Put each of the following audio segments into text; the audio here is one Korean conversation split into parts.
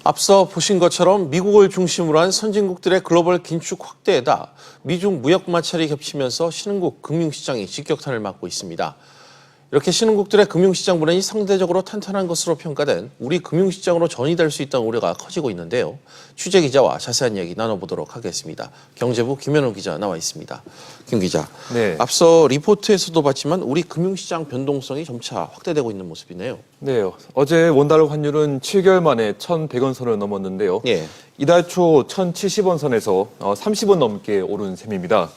앞서 보신 것처럼 미국을 중심으로 한 선진국들의 글로벌 긴축 확대에다 미중 무역 마찰이 겹치면서 신흥국 금융시장이 직격탄을 맞고 있습니다. 이렇게 신흥국들의 금융시장 불안이 상대적으로 탄탄한 것으로 평가된 우리 금융시장으로 전이될 수 있다는 우려가 커지고 있는데요. 취재 기자와 자세한 이야기 나눠보도록 하겠습니다. 경제부 김현우 기자 나와 있습니다. 김 기자, 네. 앞서 리포트에서도 봤지만 우리 금융시장 변동성이 점차 확대되고 있는 모습이네요. 네, 어제 원달러 환율은 7개월 만에 1,100원 선을 넘었는데요. 예. 이달 초 1,070원 선에서 30원 넘게 오른 셈입니다.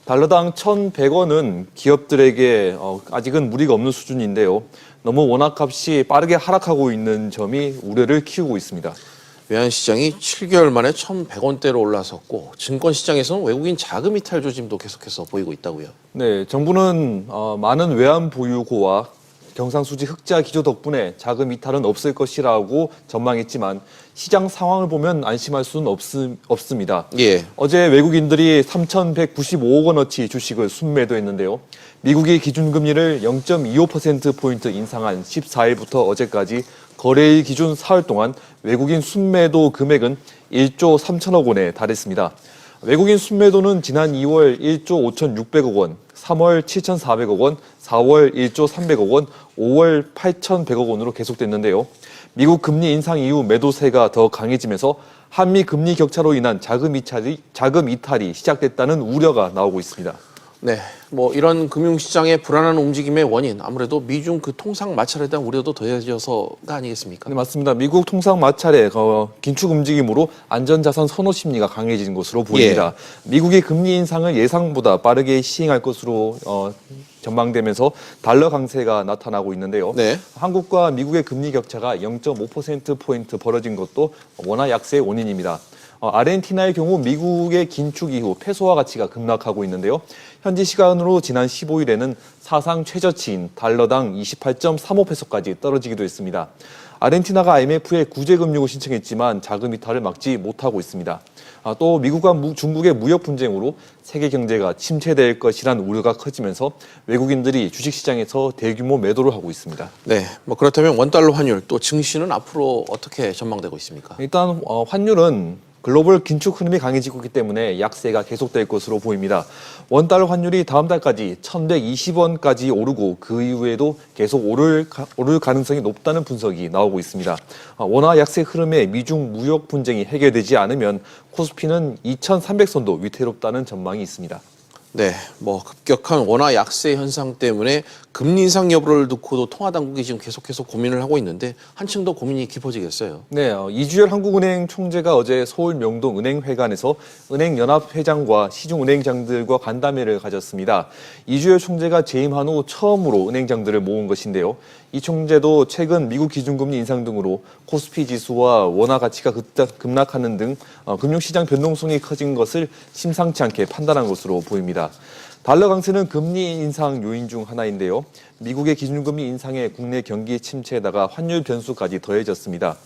달러당 1,100원은 기업들에게 아직은 무리가 없는 수준인데요. 너무 원화값이 빠르게 하락하고 있는 점이 우려를 키우고 있습니다. 외환시장이 7개월 만에 1,100원대로 올라섰고 증권시장에서는 외국인 자금 이탈 조짐도 계속해서 보이고 있다고요. 네, 정부는 많은 외환 보유고와 경상수지 흑자 기조 덕분에 자금 이탈은 없을 것이라고 전망했지만 시장 상황을 보면 안심할 수는 없습니다. 예. 어제 외국인들이 3,195억 원어치 주식을 순매도했는데요. 미국이 기준금리를 0.25%포인트 인상한 14일부터 어제까지 거래일 기준 사흘 동안 외국인 순매도 금액은 1조 3천억 원에 달했습니다. 외국인 순매도는 지난 2월 1조 5,600억 원, 3월 7,400억 원, 4월 1조 300억 원, 5월 8,100억 원으로 계속됐는데요. 미국 금리 인상 이후 매도세가 더 강해지면서 한미 금리 격차로 인한 자금 이탈이 시작됐다는 우려가 나오고 있습니다. 네, 이런 금융시장의 불안한 움직임의 원인 아무래도 미중 그 통상 마찰에 대한 우려도 더해져서가 아니겠습니까? 네, 맞습니다. 미국 통상 마찰의 긴축 움직임으로 안전자산 선호 심리가 강해진 것으로 보입니다. 예. 미국이 금리 인상을 예상보다 빠르게 시행할 것으로 전망되면서 달러 강세가 나타나고 있는데요. 네. 한국과 미국의 금리 격차가 0.5%포인트 벌어진 것도 원화 약세의 원인입니다. 아르헨티나의 경우 미국의 긴축 이후 페소화 가치가 급락하고 있는데요. 현지 시간으로 지난 15일에는 사상 최저치인 달러당 28.35페소까지 떨어지기도 했습니다. 아르헨티나가 IMF에 구제금융을 신청했지만 자금 이탈을 막지 못하고 있습니다. 또 미국과 중국의 무역 분쟁으로 세계 경제가 침체될 것이란 우려가 커지면서 외국인들이 주식시장에서 대규모 매도를 하고 있습니다. 네, 그렇다면 원달러 환율 또 증시는 앞으로 어떻게 전망되고 있습니까? 일단 환율은 글로벌 긴축 흐름이 강해지고 있기 때문에 약세가 계속될 것으로 보입니다. 원달러 환율이 다음 달까지 1,120원까지 오르고 그 이후에도 계속 오를 가능성이 높다는 분석이 나오고 있습니다. 원화 약세 흐름에 미중 무역 분쟁이 해결되지 않으면 코스피는 2,300선도 위태롭다는 전망이 있습니다. 네, 급격한 원화 약세 현상 때문에 금리 인상 여부를 놓고도 통화당국이 지금 계속해서 고민을 하고 있는데 한층 더 고민이 깊어지겠어요. 네, 이주열 한국은행 총재가 어제 서울 명동 은행회관에서 은행연합회장과 시중은행장들과 간담회를 가졌습니다. 이주열 총재가 재임한 후 처음으로 은행장들을 모은 것인데요. 이 총재도 최근 미국 기준금리 인상 등으로 코스피 지수와 원화 가치가 급락하는 등 금융시장 변동성이 커진 것을 심상치 않게 판단한 것으로 보입니다. 달러 강세는 금리 인상 요인 중 하나인데요. 미국의 기준금리 인상에 국내 경기 침체에다가 환율 변수까지 더해졌습니다.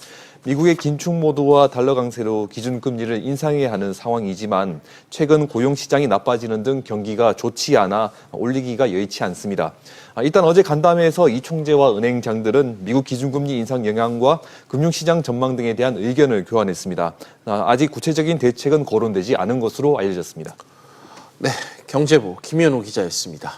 미국의 긴축 모드와 달러 강세로 기준금리를 인상해야 하는 상황이지만 최근 고용시장이 나빠지는 등 경기가 좋지 않아 올리기가 여의치 않습니다. 일단 어제 간담회에서 이 총재와 은행장들은 미국 기준금리 인상 영향과 금융시장 전망 등에 대한 의견을 교환했습니다. 아직 구체적인 대책은 거론되지 않은 것으로 알려졌습니다. 네, 경제부 김현우 기자였습니다.